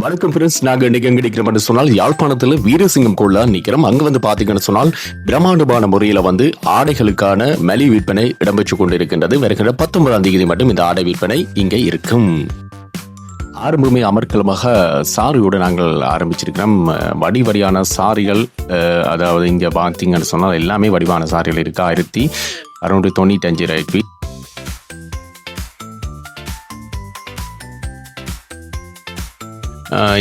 வணக்கம் ஃப்ரெண்ட்ஸ், நாங்கள் இன்னைக்கு எங்க நிற்கிறோம்னு சொன்னால் யாழ்ப்பாணத்தில் வீரசிங்கம் கோயில நிற்கிறோம். அங்கே வந்து பார்த்தீங்கன்னு சொன்னால் பிரம்மாண்டமான முறையில் வந்து ஆடைகளுக்கான மலி விற்பனை இடம்பெற்றுக் கொண்டிருக்கின்றது. வருகிற 19ஆம் தேதி மட்டும் இந்த ஆடை விற்பனை இங்கே இருக்கும். ஆரம்பமே அமர்க்கலமாக சாரியோடு நாங்கள் ஆரம்பிச்சிருக்கிறோம். வடிவடியான சாரிகள், அதாவது இங்கே பார்த்தீங்கன்னு சொன்னால் எல்லாமே வடிவான சாரிகள் இருக்கு. 1695 ரூபாய்க்கு.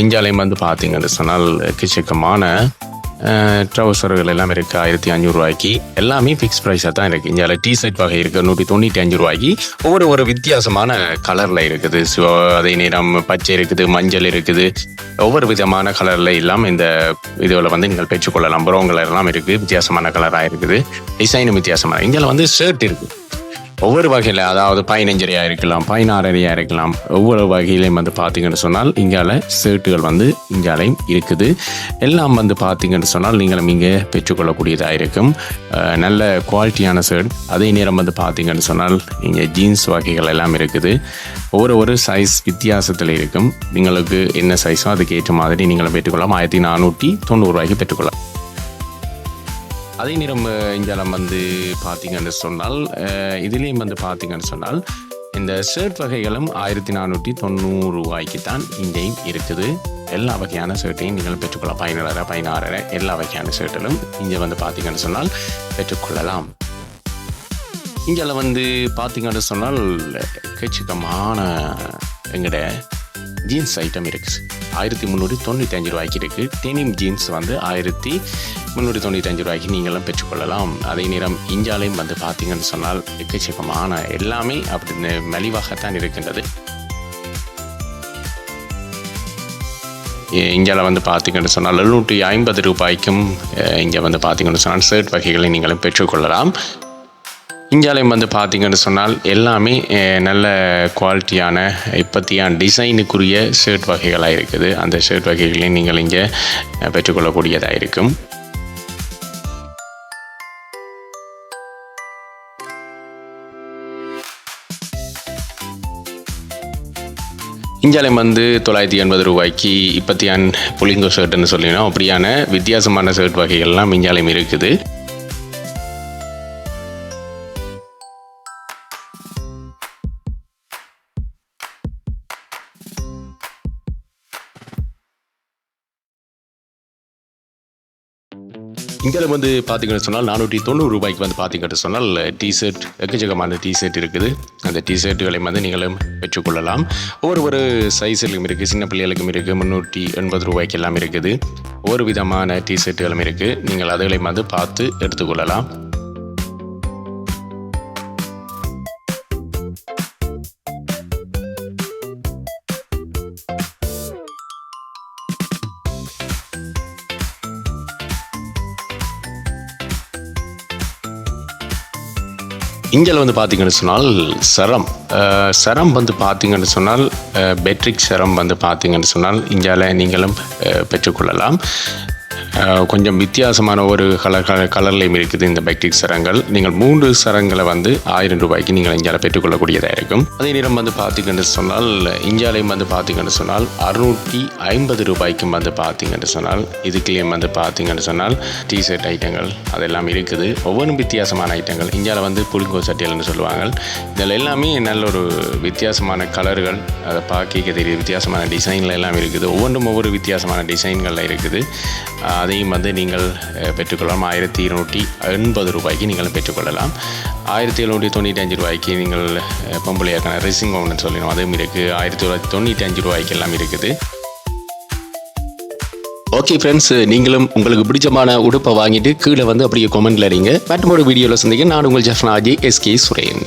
இந்தியாலையும் வந்து பார்த்தீங்கன்னு சொன்னால் எக்கச்சக்கமான ட்ரௌசர்கள் எல்லாம் இருக்குது. 1500 ரூபாய்க்கு. எல்லாமே ஃபிக்ஸ் ப்ரைஸாக தான் இருக்குது. இந்தியாவில் டிஷர்ட் வகை இருக்குது 195 ரூபாய்க்கு. ஒவ்வொரு வித்தியாசமான கலரில் இருக்குது. ஸோ அதே நேரம் பச்சை இருக்குது, மஞ்சள் இருக்குது, ஒவ்வொரு விதமான கலரில் இல்லாமல் இந்த இதில் வந்து நீங்கள் பெற்றுக்கொள்ளலாம். ப்ரௌன் கலர் எல்லாம் இருக்குது, வித்தியாசமான கலராக இருக்குது. டிசைனும் வித்தியாசமான. இந்தியாவில் வந்து ஷர்ட் இருக்குது ஒவ்வொரு வகையில், அதாவது 15 இருக்கலாம், 16 இருக்கலாம். ஒவ்வொரு வகையிலையும் வந்து பார்த்தீங்கன்னு சொன்னால் இங்கால ஷர்ட்டுகள் வந்து இங்காலையும் இருக்குது. எல்லாம் வந்து பார்த்தீங்கன்னு சொன்னால் நீங்களும் இங்கே பெற்றுக்கொள்ளக்கூடியதாக இருக்கும். நல்ல குவாலிட்டியான ஷர்ட். அதே நேரம் வந்து பார்த்தீங்கன்னு சொன்னால் இங்கே ஜீன்ஸ் வகைகள் எல்லாம் இருக்குது. ஒவ்வொரு சைஸ் வித்தியாசத்தில் இருக்கும். നിങ്ങൾക്ക് என்ன சைஸோ அதுக்கு ஏற்ற மாதிரி நீங்களும் பெற்றுக்கொள்ளலாம். 1490 ரூபாய்க்கு பெற்றுக்கொள்ளலாம். அதே நேரம் இந்தியாவில் வந்து பார்த்தீங்கன்னு சொன்னால் இதுலேயும் வந்து பார்த்தீங்கன்னு சொன்னால் இந்த ஷர்ட் வகைகளும் 1490 ரூபாய்க்கு தான் இங்கேயும் இருக்குது. எல்லா வகையான ஷர்ட்டையும் நீங்கள் பெற்றுக்கொள்ளலாம். 17 16 எல்லா வகையான ஷர்ட்டிலும் இங்கே வந்து பார்த்தீங்கன்னு சொன்னால் பெற்றுக்கொள்ளலாம். இந்தியாவில் வந்து பார்த்தீங்கன்னு சொன்னால் எக்கச்சக்கமான எங்கட ஜீன்ஸ் ஐட்டம் இருக்குது. 1395 ரூபாய்க்கு இருக்குது. டெனிம் ஜீன்ஸ் வந்து 1395 ரூபாய்க்கு நீங்களும் பெற்றுக்கொள்ளலாம். அதே நேரம் இந்தியாலையும் வந்து பார்த்தீங்கன்னு சொன்னால் எக்கச்சக்கமான எல்லாமே அப்படி மலிவாகத்தான் இருக்கின்றது. இந்தியாவில் வந்து பார்த்தீங்கன்னு சொன்னால் 750 ரூபாய்க்கும் இங்கே வந்து பார்த்தீங்கன்னு சொன்னால் ஷர்ட் வகைகளை நீங்களும் பெற்றுக்கொள்ளலாம். இந்தியாலையும் வந்து பார்த்தீங்கன்னு சொன்னால் எல்லாமே நல்ல குவாலிட்டியான இப்போத்தியான டிசைனுக்குரிய ஷர்ட் வகைகளாக இருக்குது. அந்த ஷர்ட் வகைகளையும் நீங்கள் இங்கே பெற்றுக்கொள்ளக்கூடியதாக இருக்கும். இந்தியாலையும் வந்து 980 ரூபாய்க்கு இப்போத்தியான புலிங்கோ ஷர்ட்டுன்னு சொல்லினோம். அப்படியான வித்தியாசமான ஷர்ட் வகைகள்லாம் இந்தியாலையும் இருக்குது. இங்கே வந்து பார்த்தீங்கன்னு சொன்னால் 490 ரூபாய்க்கு வந்து பார்த்தீங்கன்னு சொன்னால் டிஷர்ட், எக்கச்சக்கமான டிஷர்ட் இருக்குது. அந்த டிஷர்ட்டுகளையும் வந்து நீங்களும் பெற்றுக்கொள்ளலாம். ஒவ்வொரு சைஸிலும் இருக்குது. சின்ன பிள்ளைகளுக்கும் இருக்குது. 380 ரூபாய்க்கு எல்லாம் இருக்குது. ஒவ்வொரு விதமான டிஷர்ட்டுகளும் இருக்குது. நீங்கள் அதுகளையும் வந்து பார்த்து எடுத்துக்கொள்ளலாம். இங்கே வந்து பார்த்தீங்கன்னு சொன்னால் சரம் வந்து பார்த்தீங்கன்னு சொன்னால் பெட்ரிக் சரம் வந்து பார்த்தீங்கன்னு சொன்னால் இந்தியாவில் நீங்களும் பெற்றுக்கொள்ளலாம். கொஞ்சம் வித்தியாசமான ஒரு கலர்லையும் இருக்குது இந்த பெட்ரிக் சரங்கள். நீங்கள் 3 சரங்களை வந்து 1000 ரூபாய்க்கு நீங்கள் இந்தியாவில் பெற்றுக்கொள்ளக்கூடியதாக இருக்கும். அதே நேரம் வந்து பார்த்தீங்கன்னு சொன்னால் இந்தியாவிலையும் வந்து பார்த்தீங்கன்னு சொன்னால் 650 ரூபாய்க்கும் வந்து பார்த்தீங்கன்னு சொன்னால் இதுக்குலேயும் வந்து பார்த்தீங்கன்னு சொன்னால் டிஷர்ட் ஐட்டங்கள் அதெல்லாம் இருக்குது. ஒவ்வொன்றும் வித்தியாசமான ஐட்டங்கள். இந்தியாவில் வந்து புலிங்கோ சட்டியல்னு சொல்லுவாங்க. இதில் எல்லாமே நல்ல ஒரு வித்தியாசமான கலர்கள், அதை பார்க்க தெரியுது. வித்தியாசமான டிசைனில் எல்லாம் இருக்குது. ஒவ்வொரு வித்தியாசமான டிசைன்களில் இருக்குது. அதையும் வந்து நீங்கள் பெற்றுக்கொள்ளலாம். 1280 ரூபாய்க்கு நீங்கள் பெற்றுக்கொள்ளலாம். 1795 ரூபாய்க்கு நீங்கள் பொம்பளையாக்கான ரெசிங் ஒன்று சொல்லணும், அதுவும் இருக்குது. 1995 ரூபாய்க்கு எல்லாம் இருக்குது. ஓகே ஃப்ரெண்ட்ஸ், நீங்களும் உங்களுக்கு பிடிச்சமான உடுப்பை வாங்கிட்டு கீழே வந்து அப்படியே கமெண்ட்ல அடிங்க. மற்றொரு வீடியோவில் சந்திக்க நான் உங்கள் ஜஃப்னா அஜய் SK சுரேன்.